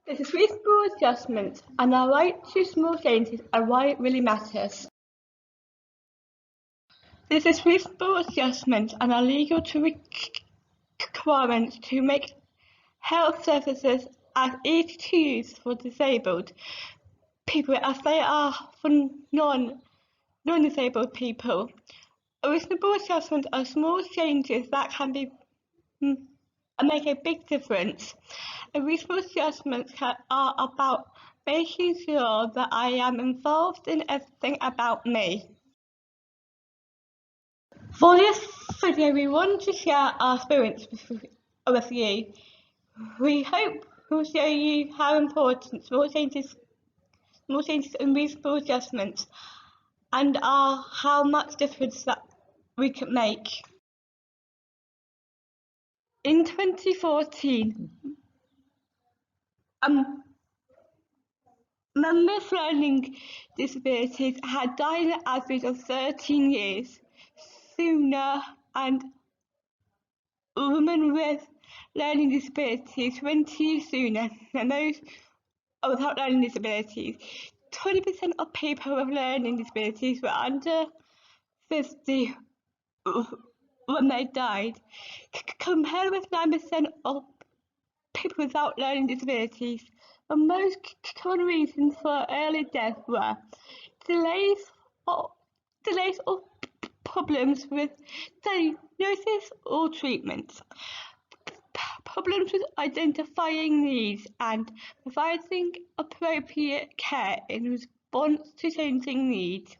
This is reasonable adjustment, and our right to small changes and why it really matters. This is reasonable adjustment and our legal requirements to make health services as easy to use for disabled people as they are for non-disabled people. A reasonable adjustment are small changes that can be make a big difference. A reasonable adjustments are about making sure that I am involved in everything about me. For this video, we want to share our experience with you. We hope we'll show you how important small changes and reasonable adjustments and how much difference that we can make. In 2014, members with learning disabilities had died an average of 13 years sooner, and women with learning disabilities 20 years sooner than those without learning disabilities. 20% of people with learning disabilities were under 50 when they died, compared with 9% of people without learning disabilities. The most common reasons for early death were delays or problems with diagnosis or treatment, problems with identifying needs and providing appropriate care in response to changing needs.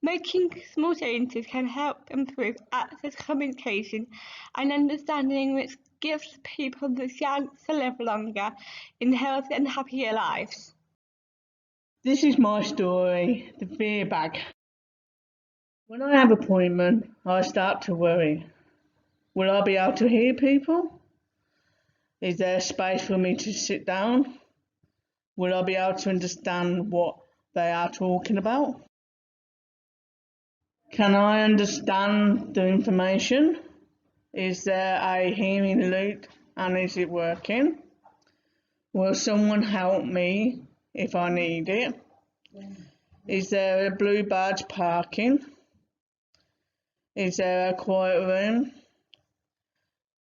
Making small changes can help improve access, communication and understanding, which gives people the chance to live longer in healthy and happier lives. This is my story, the fear bag. When I have an appointment, I start to worry. Will I be able to hear people? Is there space for me to sit down? Will I be able to understand what they are talking about? Can I understand the information? Is there a hearing loop and is it working? Will someone help me if I need it? Is there a blue badge parking? Is there a quiet room?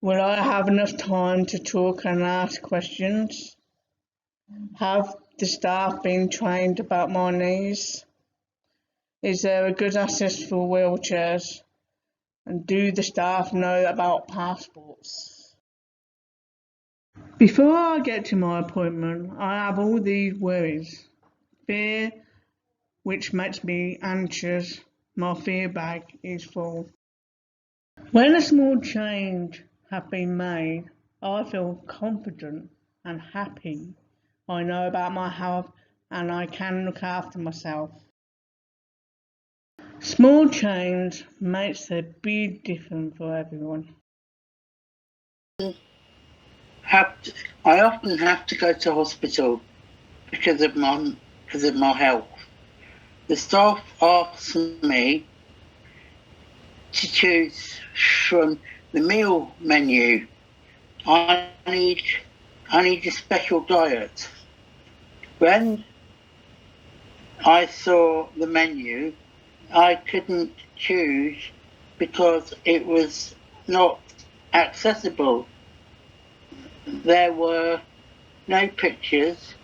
Will I have enough time to talk and ask questions? Have the staff been trained about my needs? Is there a good access for wheelchairs? And do the staff know about passports? Before I get to my appointment, I have all these worries. Fear, which makes me anxious. My fear bag is full. When a small change has been made, I feel confident and happy. I know about my health and I can look after myself. Small change makes a big difference for everyone. I often have to go to hospital because of my health. The staff asks me to choose from the meal menu. I need a special diet. When I saw the menu, I couldn't choose because it was not accessible. There were no pictures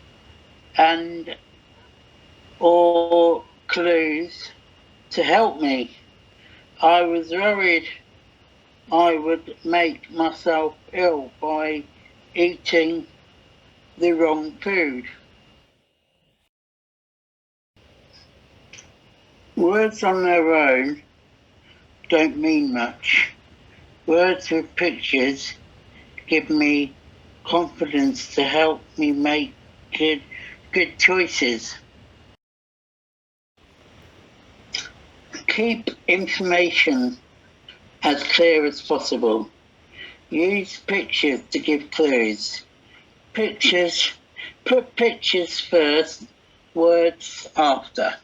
or clues to help me. I was worried I would make myself ill by eating the wrong food. Words on their own don't mean much. Words with pictures give me confidence to help me make good choices. Keep information as clear as possible. Use pictures to give clues. Put pictures first, words after.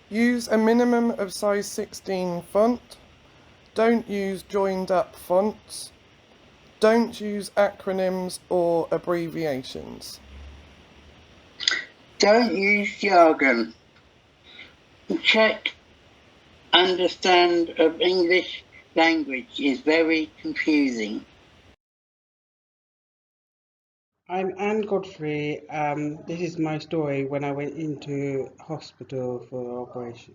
Use a minimum of size 16 font. Don't use joined up fonts. Don't use acronyms or abbreviations. Don't use jargon. Check understand of English language is very confusing. I'm Anne Godfrey. This is my story when I went into hospital for operation.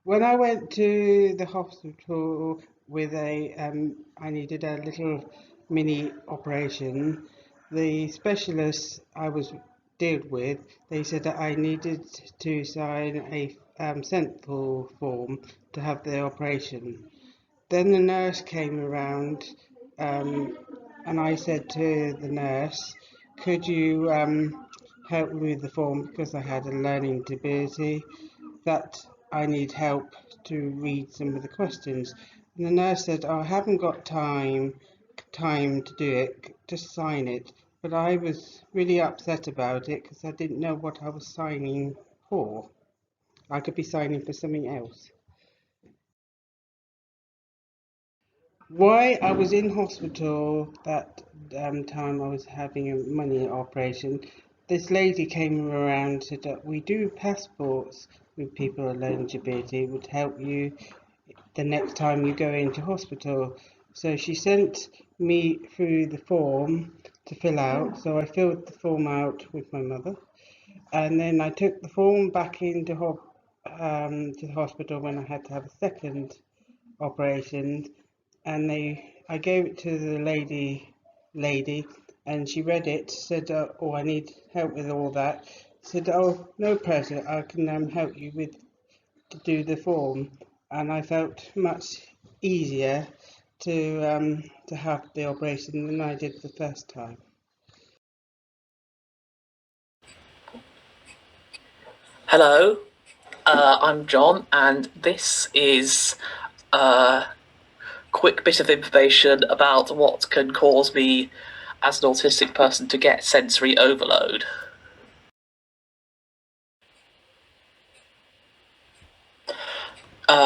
When I went to the hospital with I needed a little mini operation, the specialist I was dealt with, they said that I needed to sign a sentinel form to have the operation. Then the nurse came around, and I said to the nurse, could you help me with the form because I had a learning disability, that I need help to read some of the questions. And the nurse said, oh, I haven't got time to do it, just sign it. But I was really upset about it because I didn't know what I was signing for. I could be signing for something else. Why I was in hospital that time I was having a money operation, this lady came around and said that we do passports with people with learning disability, would help you the next time you go into hospital. So she sent me through the form to fill out, so I filled the form out with my mother, and then I took the form back into to the hospital when I had to have a second operation, and I gave it to the lady, and she read it, said, oh, I need help with all that. Said, oh, no pressure, I can help you with to do the form, and I felt much easier to have the operation than I did the first time. Hello, I'm John, and this is a quick bit of information about what can cause me, as an autistic person, to get sensory overload.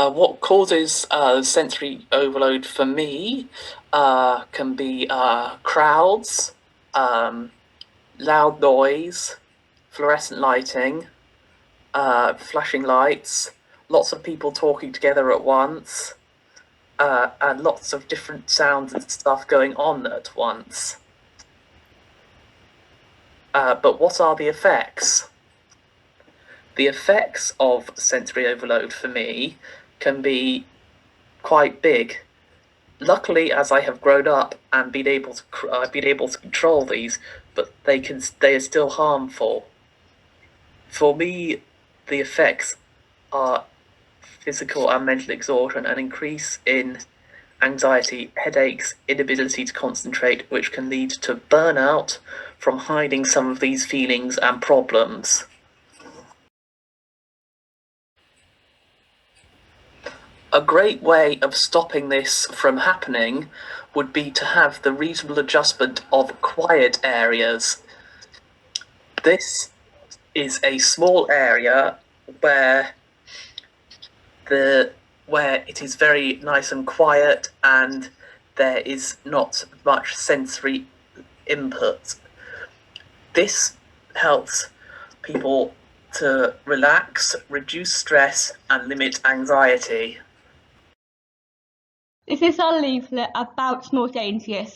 What causes sensory overload for me can be crowds, loud noise, fluorescent lighting, flashing lights, lots of people talking together at once, and lots of different sounds and stuff going on at once. But what are the effects? The effects of sensory overload for me can be quite big. Luckily, as I have grown up and been able to control these, but they are still harmful. For me, the effects are physical and mental exhaustion, an increase in anxiety, headaches, inability to concentrate, which can lead to burnout from hiding some of these feelings and problems. A great way of stopping this from happening would be to have the reasonable adjustment of quiet areas. This is a small area where it is very nice and quiet and there is not much sensory input. This helps people to relax, reduce stress, and limit anxiety. This is our leaflet about small changes.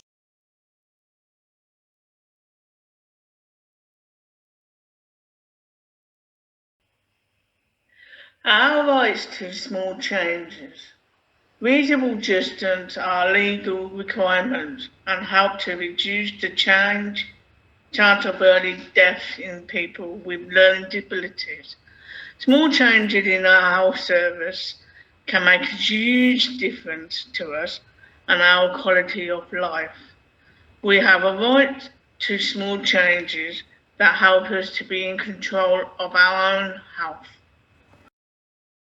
Our rights to small changes. Reasonable distance are legal requirements and help to reduce the chance of early death in people with learning disabilities. Small changes in our health service can make a huge difference to us and our quality of life. We have a right to small changes that help us to be in control of our own health.